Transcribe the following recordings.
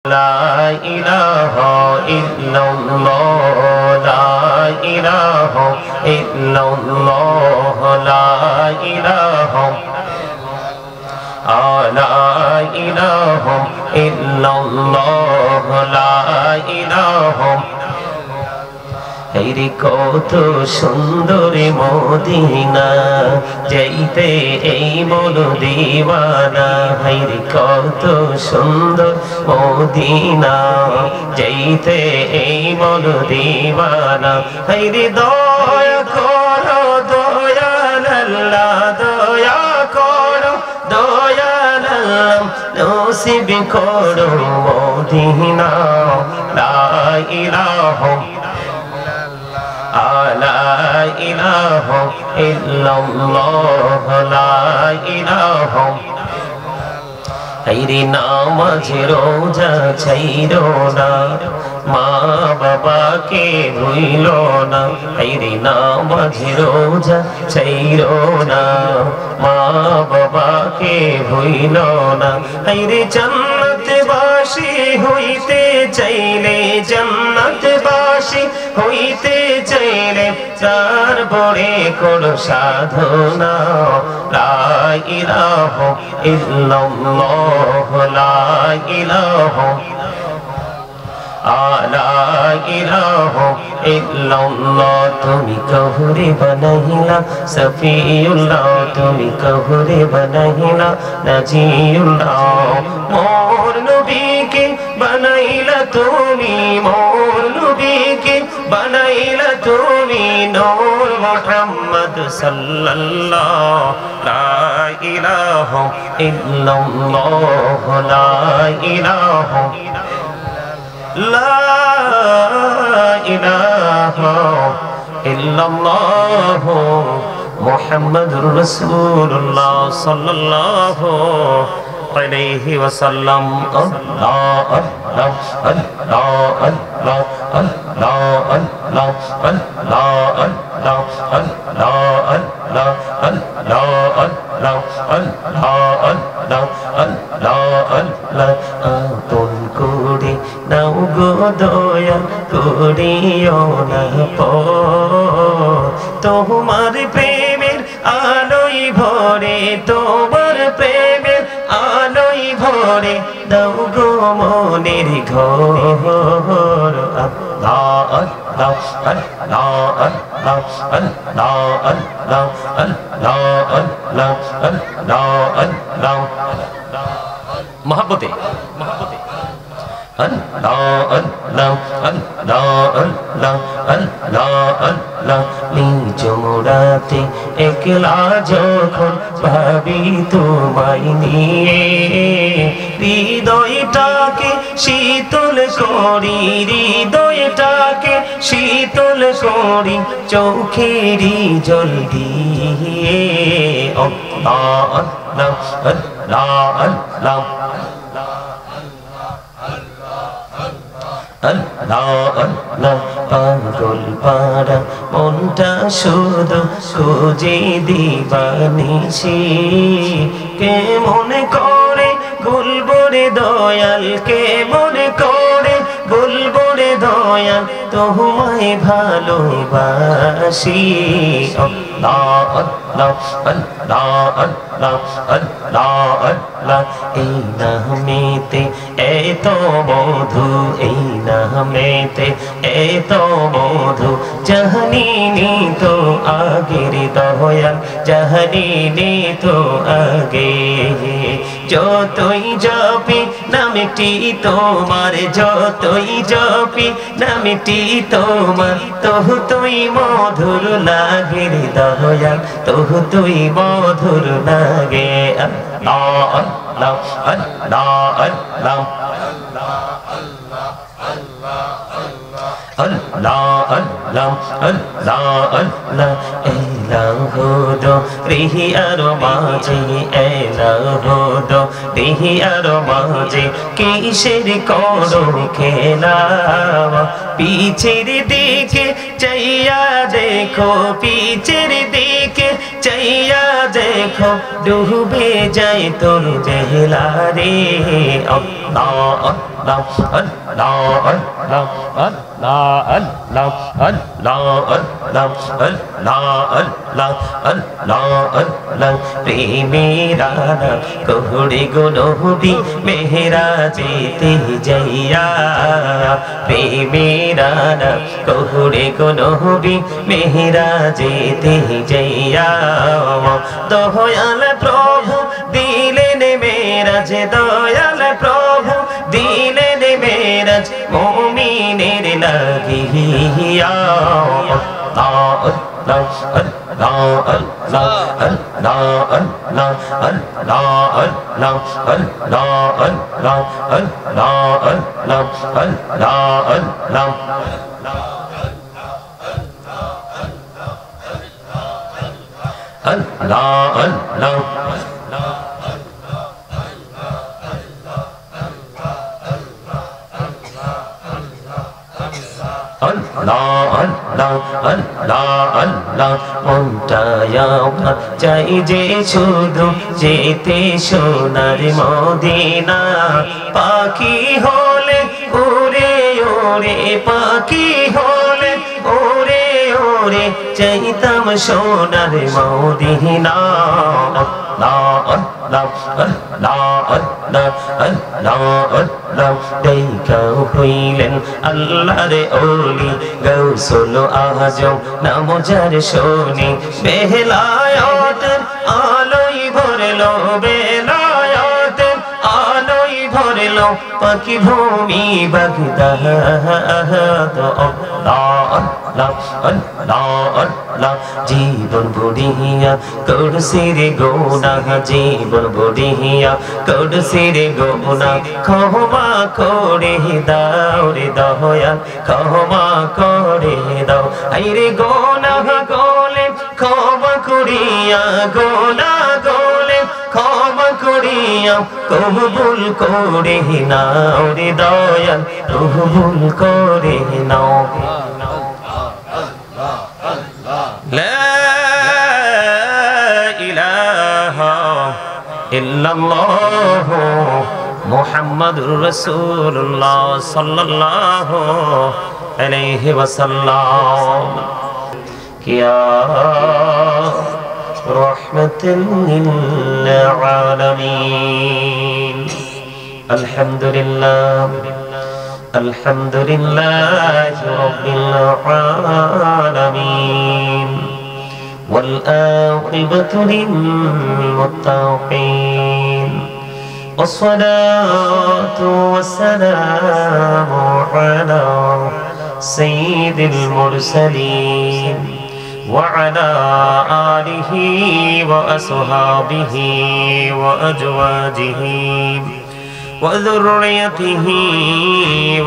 لا إله إلا الله لا إله إلا الله لا إله لا إله إلا الله لا إله হেরি কত সুন্দর মদিনা যাইতে এই বলো দিওয়ানা হেরি কত সুন্দর মদিনা যাইতে এই বলো দিওয়ানা হেরি দয়া করো দয়াল আল্লাহ দয়া করো দয়াল আল্লাহ নসিব করো মদিনা লা ইলাহা لا إله إلا الله لا إله হেরি নামাজ রোজা ছাইরো না মা বাবাকে ভুইলো না হেরি নামাজ রোজা ছাইরো না মা বাবাকে ভুইলো না হেরি জান্নাতবাসী হইতে চাইলে জান্নাতবাসী হইতে চাইলে তারপরে করো সাধনা লা ইলাহা ইল্লাল্লাহ লা ইলাহা লা ইলাহা ইল্লাল্লাহ তুমি কাহুরে বানাইলা সফিউল্লাহ তুমি কাহুরে বানাইলা নাজিউল্লাহ মোর নবীকে বানাইলা তুমি মোর নবীকে বানাইলা তুমি নূর মুহাম্মদ সাল্লাল্লাহু লা ইলাহা ইল্লাল্লাহ লা ইলাহা لا إله إلا الله محمد رسول الله صلى الله عليه وسلم الله الله الله الله الله الله الله الله الله الله আপন করে নাও গো দয়া করিও না তোমার প্রেমের আলোয় ভরে তোমার প্রেমের আলোয় ভরে দাও গো মনের ঘর আল্লাহ আল্লাহ আল্লাহ আল্লাহ আল্লাহ আল্লাহ আল্লাহ আল্লাহ আল্লাহ মহব্বতে মহব্বতে Allah Allah Allah Allah Allah Allah নিঝুমরাতে একলা যখন ভাবি তোমায় নিয়ে হৃদয়টাকে শীতল করি হৃদয়টাকে শীতল করি চোখেরই জল দিয়ে Allah Allah Allah Allah Allah Allah পাগল পারা মনটা শুধু খুঁজে দিবানিছি কে মনে করে বলবো রে দয়াল কে মনে করে বলবো রে দয়াল তোমায় ভালোবাসি Allah Allah Allah Allah Allah Allah এই নামেতে এত মধু এই নামেতে এত মধু জাহানিনি তো আগের দয়াল জাহানিনি তো আগে যতই জপি নামটি তোমার যতই জপি নামটি তোমার তহু তুই মধুর লাগে রে দয়াল তহু তুই মধুর লাগে Allah Allah Allah Allah Allah Allah Allah Allah এলাহুদো রিহি আর মাঝে এলাহুদো রিহি আর মাঝে কিসের করো খেলা পিছের দিকে চাইয়া দেখো পিছের দিকে চাইয়া দেখো ডুবে যায় তোর বেলা রে আল্লাহ আল্লাহ আল্লাহ আল্লাহ আল্লাহ আল্লাহ আল্লাহ আল্লাহ আল্লাহ আল্লাহ আল্লাহ প্রেমেরা কোহড়ে গো নবী মেহরাজেতে যাইয়া প্রেমেরা কোহড়ে গো নবী মেহরাজেতে যাইয়া দয়াল প্রভু দিলেন মেরাজ দয়াল প্রভু দিলেন মেরাজ মুমিনের লাগিয়া আল্লাহ আল্লাহ আল্লাহ আল্লাহ আল্লাহ আল্লাহ আল্লাহ আল্লাহ আল্লাহ আল্লাহ আল্লাহ আল্লাহ Allah Allah Allah Allah Allah Allah মনটায়া চাই যে শুধু যেতে সোনার মদিনা পাখি হলে উড়ে উড়ে পাখি হলে উড়ে উড়ে চাইতাম সোনার Medina Allah Allah Allah Allah Allah Allah দেখা হইলেন আল্লাহর ওলি গৌসুল আজম নাম যার শুনি বেলায়াতের আলোয় ভরলো বেলায়াতের আলোয় ভরলো পাখি ভূমি বাগদাদ আল্লাহ আল্লাহ আল্লাহ জীবন বুড়িয়া করছি রে গোনা জীবন বুড়িয়া করছি রে গোনা ক্ষমা করে দাও রে দয়াল ক্ষমা করে দাও আইরে গোনা গোলে ক্ষমা করিয়া গোনা গোলে ক্ষমা করিয়া কবুল করে নাও রে দয়াল কবুল করে নাও لا إله إلا الله محمد رسول الله صلى الله عليه وسلم يا رحمة للعالمين الحمد لله الحمد لله رب العالمين والعاقبة للمتقين والصلاة والسلام على سيد المرسلين وعلى آله وأصحابه وأزواجه وذريته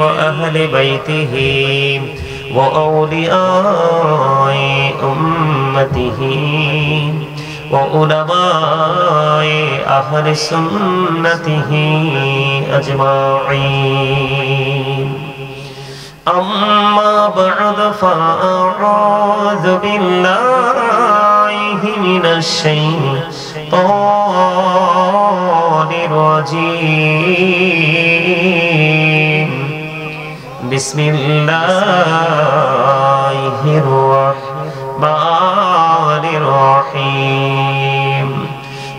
وأهل بيته وأولياء أمته وعلماء أهل سنته أجمعين أما بعد فأعوذ بالله من الشيطان الرجيم بسم الله الرحمن الرحيم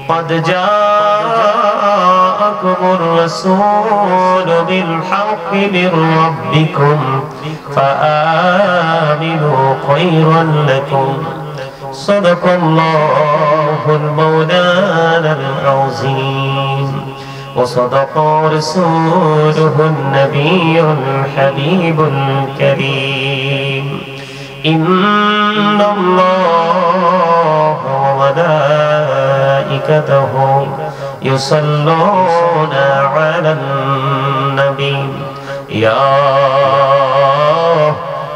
قد جاءكم الرسول بالحق من ربكم فآمنوا خيرا لكم صدق الله المولانا العظيم وصدق رسوله النبي الحبيب الكريم إن الله وملائكته يصلون على النبي يا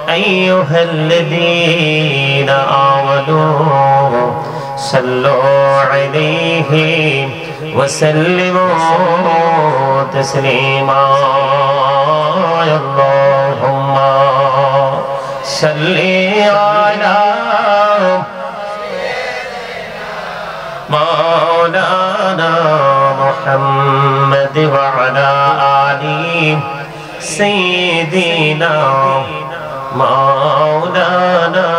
أيها الذين آمنوا صلوا عليه وسلموا تسليما اللهم صل على مولانا محمد وعلى آل سيدنا مولانا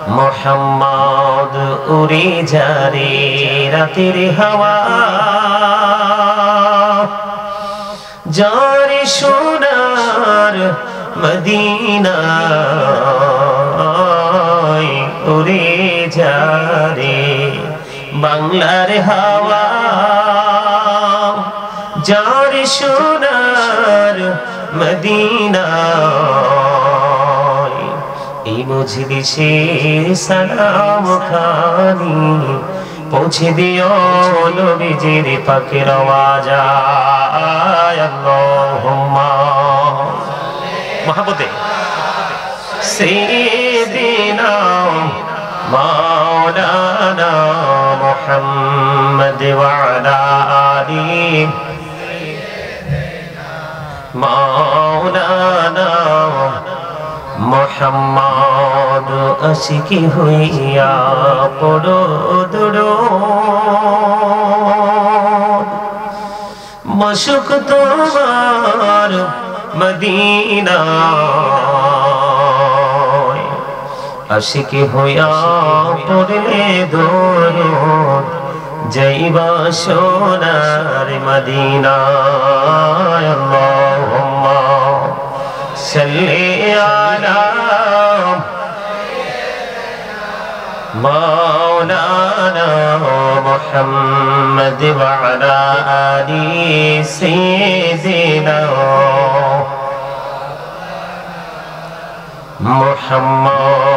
محمد উড়ে যারে রাতের হাওয়া যারে সোনার মদিনা উড়ে যারে বাংলার হাওয়া যারে সোনার মদিনা এই মজলিসে সালাম খানি পৌঁছে দিও নবীজির পাকের আওয়াজ আল্লাহুম্মা মহব্বতে সাইয়্যিদিনা মাওলানা মুহাম্মদ ওয়া আলা আলি মাওলানা মুহাম্মদ আশিকি হইয়া পড়ো দুরূদ মশক তোমার মদিনা আশিকি হইয়া পড়লে দুরূদ যাইবা সোনার মদিনা আল্লাহুম্মা সাল্লি আলা مولانا محمد وعلى آل سيدنا محمد